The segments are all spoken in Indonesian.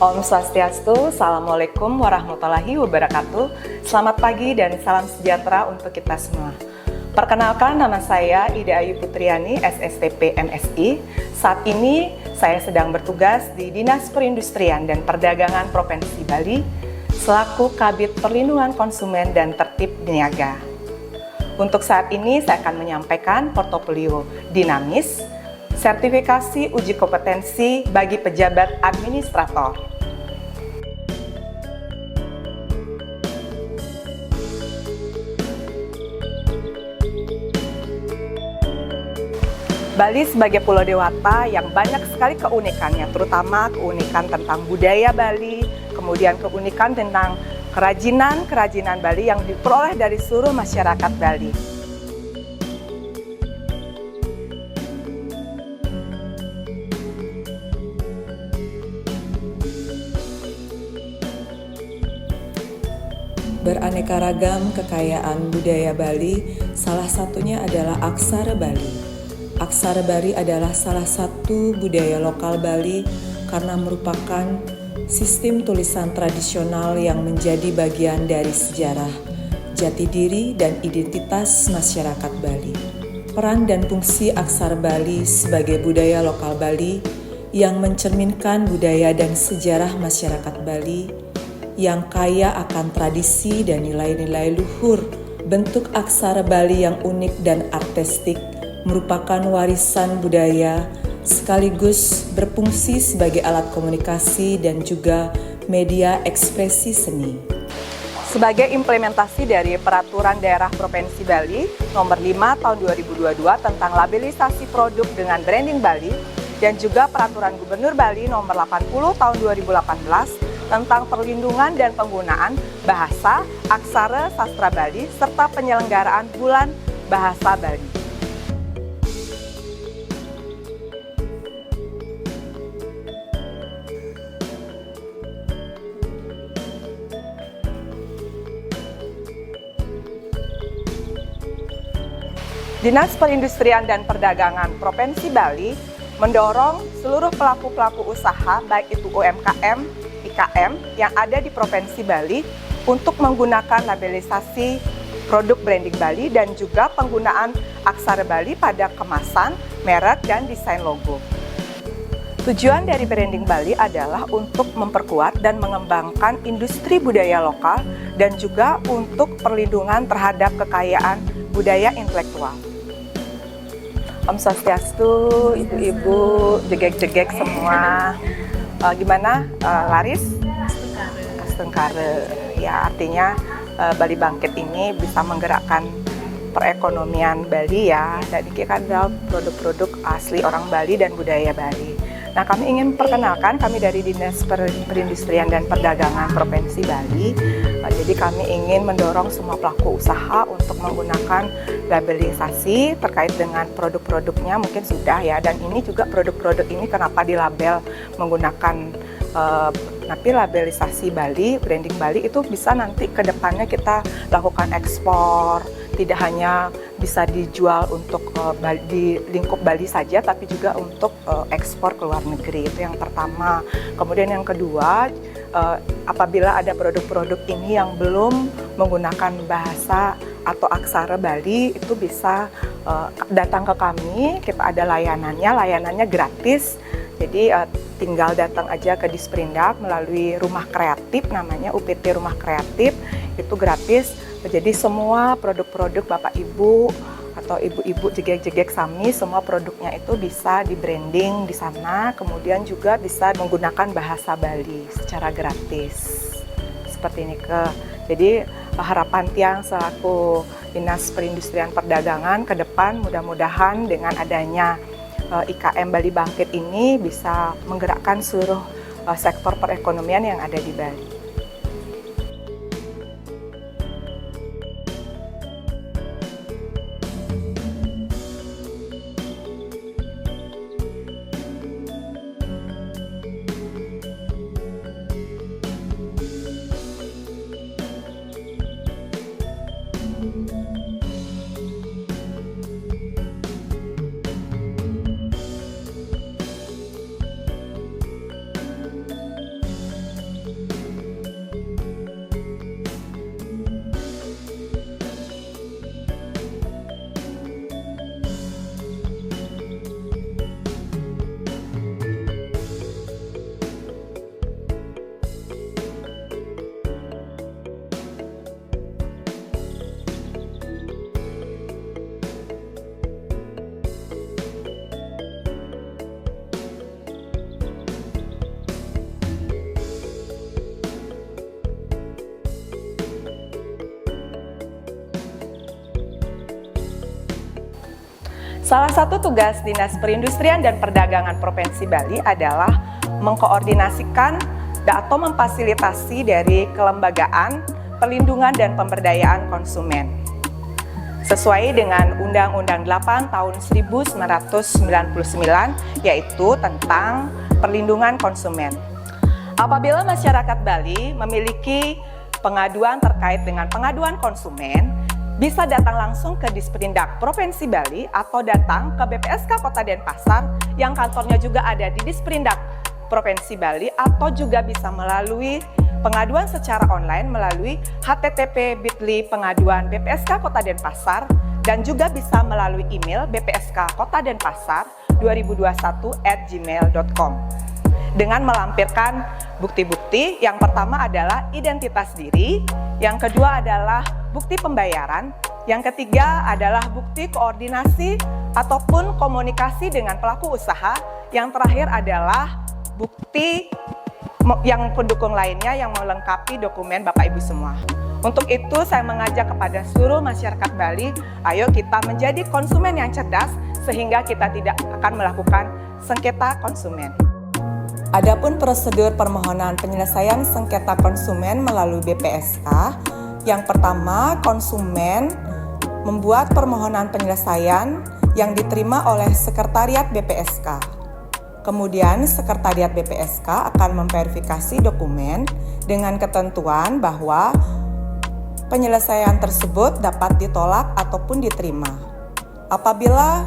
Om Swastiastu, Assalamualaikum warahmatullahi wabarakatuh. Selamat pagi dan salam sejahtera untuk kita semua. Perkenalkan, nama saya Ida Ayu Putriani, SSTP MSI. Saat ini saya sedang bertugas di Dinas Perindustrian dan Perdagangan Provinsi Bali selaku Kabid Perlindungan Konsumen dan Tertib Niaga. Untuk saat ini saya akan menyampaikan portofolio dinamis, sertifikasi uji kompetensi bagi pejabat administrator. Bali sebagai pulau dewata yang banyak sekali keunikannya, terutama keunikan tentang budaya Bali, kemudian keunikan tentang kerajinan Bali yang diperoleh dari seluruh masyarakat Bali. Beraneka ragam kekayaan budaya Bali, salah satunya adalah aksara Bali. Aksara Bali adalah salah satu budaya lokal Bali karena merupakan sistem tulisan tradisional yang menjadi bagian dari sejarah, jati diri, dan identitas masyarakat Bali. Peran dan fungsi aksara Bali sebagai budaya lokal Bali yang mencerminkan budaya dan sejarah masyarakat Bali yang kaya akan tradisi dan nilai-nilai luhur. Bentuk aksara Bali yang unik dan artistik merupakan warisan budaya sekaligus berfungsi sebagai alat komunikasi dan juga media ekspresi seni. Sebagai implementasi dari Peraturan Daerah Provinsi Bali Nomor 5 Tahun 2022 tentang labelisasi produk dengan branding Bali dan juga Peraturan Gubernur Bali Nomor 80 Tahun 2018 tentang perlindungan dan penggunaan bahasa, aksara, sastra Bali serta penyelenggaraan Bulan Bahasa Bali. Dinas Perindustrian dan Perdagangan Provinsi Bali mendorong seluruh pelaku-pelaku usaha, baik itu UMKM, IKM yang ada di Provinsi Bali untuk menggunakan labelisasi produk branding Bali dan juga penggunaan aksara Bali pada kemasan, merek, dan desain logo. Tujuan dari branding Bali adalah untuk memperkuat dan mengembangkan industri budaya lokal dan juga untuk perlindungan terhadap kekayaan budaya intelektual. Om Swastiastu, ibu-ibu, jegek-jegek semua. Gimana, laris? Astengkare. Ya, artinya Bali Bangkit ini bisa menggerakkan perekonomian Bali ya. Dan ini kan adalah produk-produk asli orang Bali dan budaya Bali. Nah, kami ingin perkenalkan, kami dari Dinas Perindustrian dan Perdagangan Provinsi Bali. Jadi kami ingin mendorong semua pelaku usaha untuk menggunakan labelisasi terkait dengan produk-produknya, mungkin sudah ya. Dan ini juga produk-produk ini kenapa dilabel menggunakan labelisasi Bali, branding Bali, itu bisa nanti ke depannya kita lakukan ekspor. Tidak hanya bisa dijual untuk di lingkup Bali saja, tapi juga untuk ekspor ke luar negeri. Itu yang pertama. Kemudian yang kedua, apabila ada produk-produk ini yang belum menggunakan bahasa atau aksara Bali, itu bisa datang ke kami. Kita ada layanannya gratis. Jadi tinggal datang aja ke Disperindak melalui Rumah Kreatif, namanya UPT Rumah Kreatif, itu gratis. Jadi semua produk-produk Bapak Ibu atau Ibu-ibu jegek-jegek Sami, semua produknya itu bisa di branding di sana, kemudian juga bisa menggunakan bahasa Bali secara gratis. Seperti ini Jadi harapan Tiang selaku Dinas Perindustrian Perdagangan ke depan mudah-mudahan dengan adanya IKM Bali Bangkit ini bisa menggerakkan seluruh sektor perekonomian yang ada di Bali. Salah satu tugas Dinas Perindustrian dan Perdagangan Provinsi Bali adalah mengkoordinasikan atau memfasilitasi dari kelembagaan perlindungan dan pemberdayaan konsumen. Sesuai dengan Undang-Undang 8 tahun 1999, yaitu tentang perlindungan konsumen. Apabila masyarakat Bali memiliki pengaduan terkait dengan pengaduan konsumen, bisa datang langsung ke Disperindak Provinsi Bali atau datang ke BPSK Kota Denpasar yang kantornya juga ada di Disperindak Provinsi Bali, atau juga bisa melalui pengaduan secara online melalui http://pengaduan BPSK Kota Denpasar, dan juga bisa melalui email bpskkotadenpasar2021@gmail.com dengan melampirkan bukti-bukti. Yang pertama adalah identitas diri, yang kedua adalah bukti pembayaran, yang ketiga adalah bukti koordinasi ataupun komunikasi dengan pelaku usaha, yang terakhir adalah bukti yang pendukung lainnya yang melengkapi dokumen Bapak Ibu semua. Untuk itu saya mengajak kepada seluruh masyarakat Bali, ayo kita menjadi konsumen yang cerdas sehingga kita tidak akan melakukan sengketa konsumen. Adapun prosedur permohonan penyelesaian sengketa konsumen melalui BPSK, yang pertama, konsumen membuat permohonan penyelesaian yang diterima oleh Sekretariat BPSK. Kemudian Sekretariat BPSK akan memverifikasi dokumen dengan ketentuan bahwa penyelesaian tersebut dapat ditolak ataupun diterima. Apabila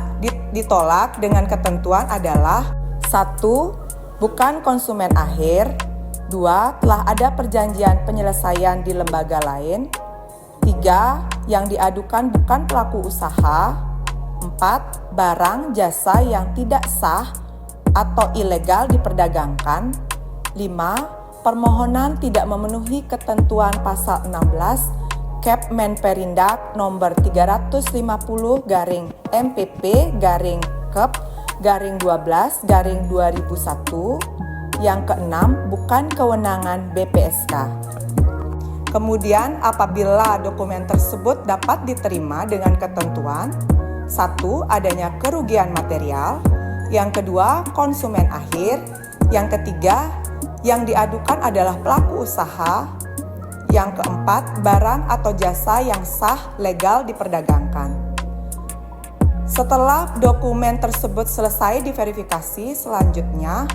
ditolak dengan ketentuan adalah 1. Bukan konsumen akhir. 2. Telah ada perjanjian penyelesaian di lembaga lain. 3. Yang diadukan bukan pelaku usaha. 4. Barang jasa yang tidak sah atau ilegal diperdagangkan. 5. Permohonan tidak memenuhi ketentuan pasal 16 Kep Menperindak nomor 350-MPP-Kep-12-2001. Yang keenam, bukan kewenangan BPSK. Kemudian apabila dokumen tersebut dapat diterima dengan ketentuan: 1. Adanya kerugian material. Yang kedua, konsumen akhir. Yang ketiga, yang diadukan adalah pelaku usaha. Yang keempat, barang atau jasa yang sah legal diperdagangkan. Setelah dokumen tersebut selesai diverifikasi, selanjutnya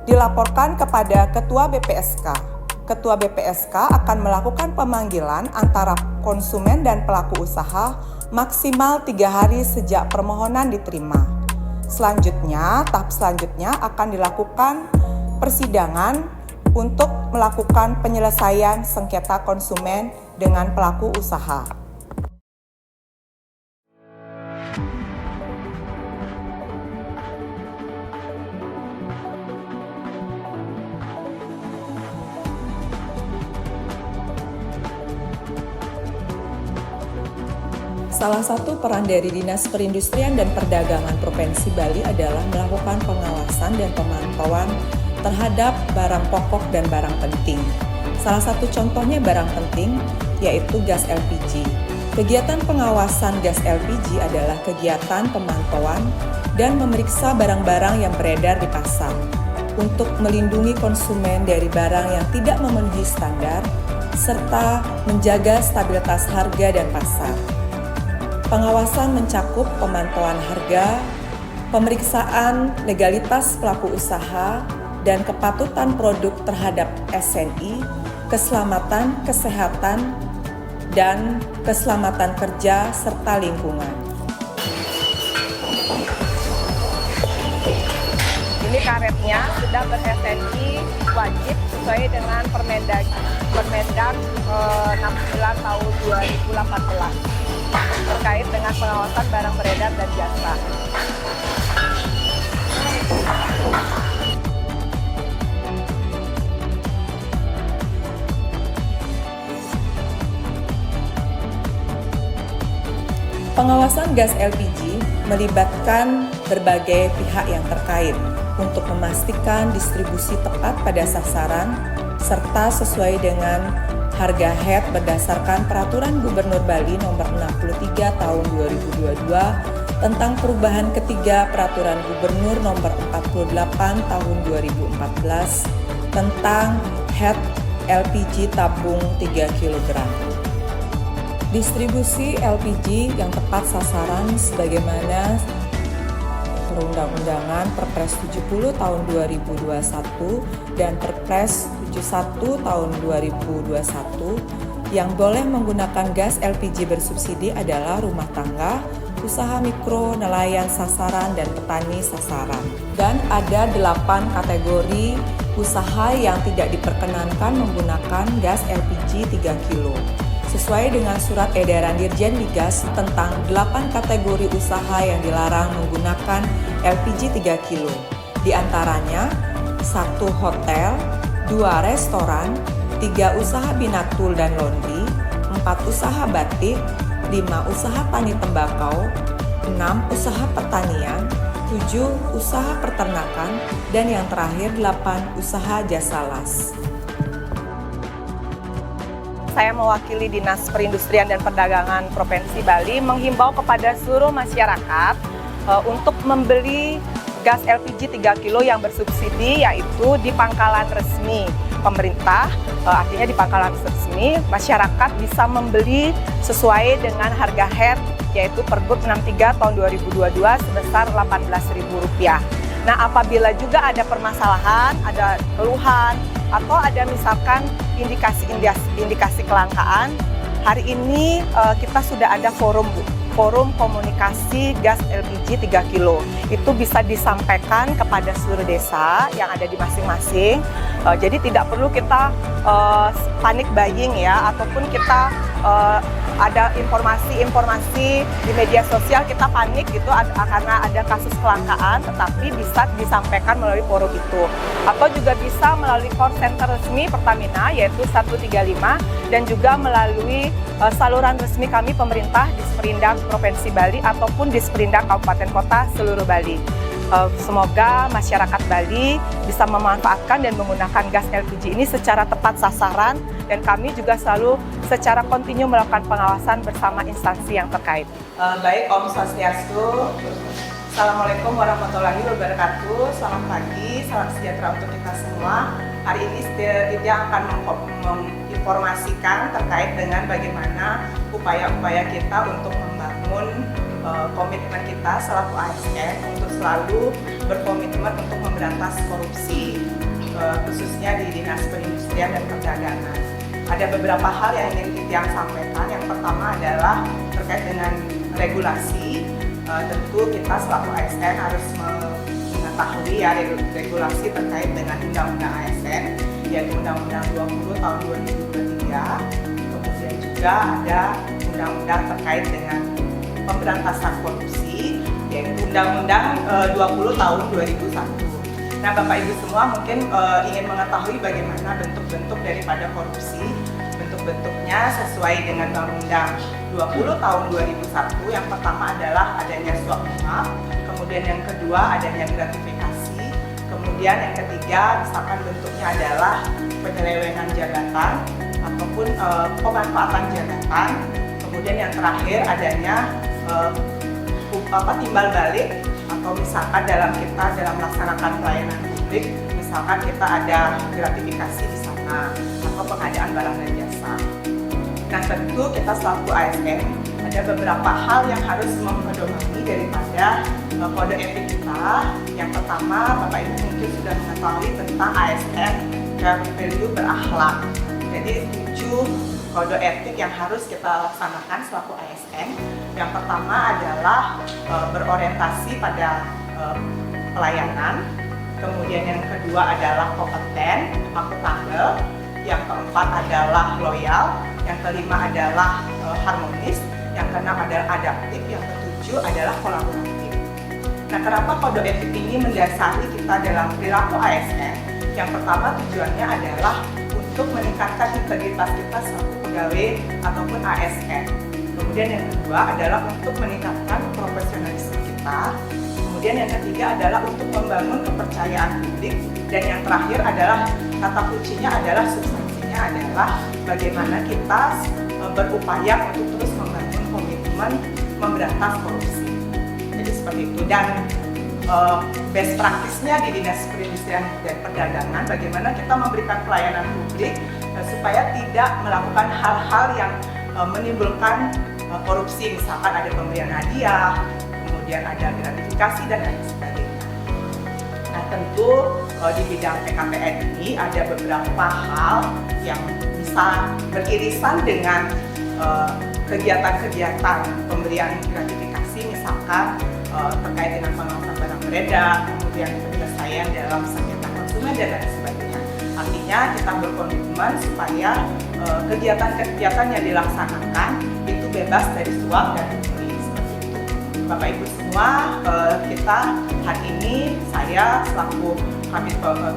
dilaporkan kepada Ketua BPSK. Ketua BPSK akan melakukan pemanggilan antara konsumen dan pelaku usaha maksimal 3 hari sejak permohonan diterima. Selanjutnya, tahap selanjutnya akan dilakukan persidangan untuk melakukan penyelesaian sengketa konsumen dengan pelaku usaha. Salah satu peran dari Dinas Perindustrian dan Perdagangan Provinsi Bali adalah melakukan pengawasan dan pemantauan terhadap barang pokok dan barang penting. Salah satu contohnya barang penting yaitu gas LPG. Kegiatan pengawasan gas LPG adalah kegiatan pemantauan dan memeriksa barang-barang yang beredar di pasar untuk melindungi konsumen dari barang yang tidak memenuhi standar serta menjaga stabilitas harga dan pasar. Pengawasan mencakup pemantauan harga, pemeriksaan legalitas pelaku usaha, dan kepatutan produk terhadap SNI, keselamatan, kesehatan, dan keselamatan kerja serta lingkungan. Ini karetnya sudah ber-SNI wajib sesuai dengan Permendag 69 tahun 2018 terkait dengan pengawasan barang beredar dan jasa. Pengawasan gas LPG melibatkan berbagai pihak yang terkait untuk memastikan distribusi tepat pada sasaran serta sesuai dengan harga HET berdasarkan Peraturan Gubernur Bali Nomor 63 Tahun 2022 tentang perubahan ketiga Peraturan Gubernur Nomor 48 Tahun 2014 tentang HET LPG tabung 3 kg. Distribusi LPG yang tepat sasaran sebagaimana Perundang-undangan Perpres 70 tahun 2021 dan Perpres 71 tahun 2021 yang boleh menggunakan gas LPG bersubsidi adalah rumah tangga, usaha mikro, nelayan sasaran, dan petani sasaran. Dan ada 8 kategori usaha yang tidak diperkenankan menggunakan gas LPG 3 kg. Sesuai dengan Surat Edaran Dirjen Migas tentang 8 kategori usaha yang dilarang menggunakan LPG 3 kg. Di antaranya 1 hotel, 2 restoran, 3 usaha binatul dan laundry, 4 usaha batik, 5 usaha tani tembakau, 6 usaha pertanian, 7 usaha peternakan, dan yang terakhir 8 usaha jasa las. Saya mewakili Dinas Perindustrian dan Perdagangan Provinsi Bali menghimbau kepada seluruh masyarakat untuk membeli gas LPG 3 kg yang bersubsidi, yaitu di pangkalan resmi pemerintah. Artinya di pangkalan resmi masyarakat bisa membeli sesuai dengan harga HET, yaitu Pergub 63 tahun 2022 sebesar Rp18.000. Nah, apabila juga ada permasalahan, ada keluhan, atau ada misalkan indikasi kelangkaan, hari ini kita sudah ada forum komunikasi gas LPG 3 kg. Itu bisa disampaikan kepada seluruh desa yang ada di masing-masing. Jadi tidak perlu kita panik buying ya, ataupun kita ada informasi di media sosial kita panik gitu karena ada kasus kelangkaan, tetapi bisa disampaikan melalui forum itu. Atau juga bisa melalui call center resmi Pertamina yaitu 135, dan juga melalui saluran resmi kami pemerintah di Disperindak Provinsi Bali ataupun di Disperindak Kabupaten Kota seluruh Bali. Semoga masyarakat Bali bisa memanfaatkan dan menggunakan gas LPG ini secara tepat sasaran, dan kami juga selalu secara kontinu melakukan pengawasan bersama instansi yang terkait. Baik, Om Swastiastu. Assalamualaikum warahmatullahi wabarakatuh. Selamat pagi, salam sejahtera untuk kita semua. Hari ini Ditya akan menginformasikan terkait dengan bagaimana upaya-upaya kita untuk membangun komitmen kita selaku ASN untuk selalu berkomitmen untuk memberantas korupsi, khususnya di Dinas Perindustrian dan Perdagangan. Ada beberapa hal yang ingin Ditya sampaikan. Yang pertama adalah terkait dengan regulasi. Tentu kita selaku ASN harus mengetahui ya regulasi terkait dengan Undang-Undang ASN, yaitu Undang-Undang 20 tahun 2023. Kemudian juga ada Undang-Undang terkait dengan pemberantasan korupsi, yaitu Undang-Undang 20 tahun 2001. Nah, Bapak Ibu semua mungkin ingin mengetahui bagaimana bentuk-bentuk daripada korupsi. Bentuk-bentuknya sesuai dengan Undang-Undang 20 tahun 2001. Yang pertama adalah adanya suap menyuap, kemudian yang kedua adanya gratifikasi, kemudian yang ketiga misalkan bentuknya adalah penyelewengan jabatan ataupun pemanfaatan jabatan, kemudian yang terakhir adanya timbal balik, atau misalkan dalam melaksanakan pelayanan publik, misalkan kita ada gratifikasi di sana atau pengadaan barang dan jasa. Nah, tentu kita selaku ASN ada beberapa hal yang harus memedomani daripada kode etik kita. Yang pertama, Bapak Ibu mungkin sudah mengetahui tentang ASN core value berakhlak. Jadi 7 kode etik yang harus kita laksanakan selaku ASN. Yang pertama adalah berorientasi pada pelayanan. Kemudian yang kedua adalah kompeten, akuntabel. Yang keempat adalah loyal. Yang kelima adalah harmonis. Yang keenam adalah adaptif. Yang ketujuh adalah kolaboratif. Nah, kenapa kode etik ini mendasari kita dalam perilaku ASN? Yang pertama tujuannya adalah untuk meningkatkan integritas kita selaku pegawai ataupun ASN. Kemudian yang kedua adalah untuk meningkatkan profesionalisme kita. Kemudian yang ketiga adalah untuk membangun kepercayaan publik. Dan yang terakhir adalah kata kuncinya adalah substansinya adalah bagaimana kita berupaya untuk terus membangun komitmen memberantas korupsi. Jadi seperti itu. Dan best practice-nya di Dinas Perindustrian dan Perdagangan bagaimana kita memberikan pelayanan publik supaya tidak melakukan hal-hal yang menimbulkan korupsi, misalkan ada pemberian hadiah, kemudian ada gratifikasi dan lain sebagainya. Nah, tentu di bidang PKPN ini ada beberapa hal yang bisa beririsan dengan kegiatan-kegiatan pemberian gratifikasi, misalkan terkait dengan pengawasan barang beredar, kemudian penyelesaian dalam sengketa konsumen dan lain sebagainya. Artinya kita berkomitmen supaya kegiatan-kegiatan yang dilaksanakan itu bebas dari suap dan pungli, seperti itu. Bapak Ibu semua, kita hari ini saya selaku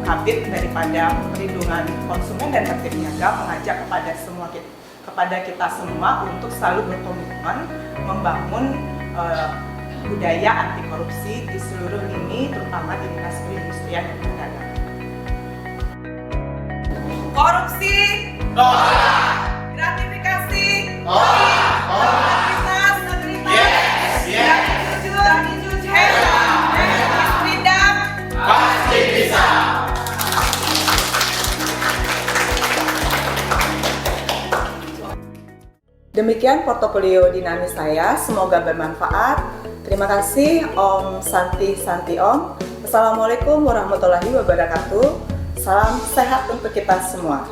Kabid daripada perlindungan konsumen dan tertib niaga mengajak kepada kita semua untuk selalu berkomitmen membangun budaya anti korupsi di seluruh lini, terutama di Dinas Perindustrian dan Perdagangan. Korupsi, tolak. Gratifikasi, tolak. Integritas, yes. Jujur, freedom, pasti bisa. Demikian portofolio dinamis saya, semoga bermanfaat. Terima kasih Om Santi Om. Assalamualaikum warahmatullahi wabarakatuh. Salam sehat untuk kita semua.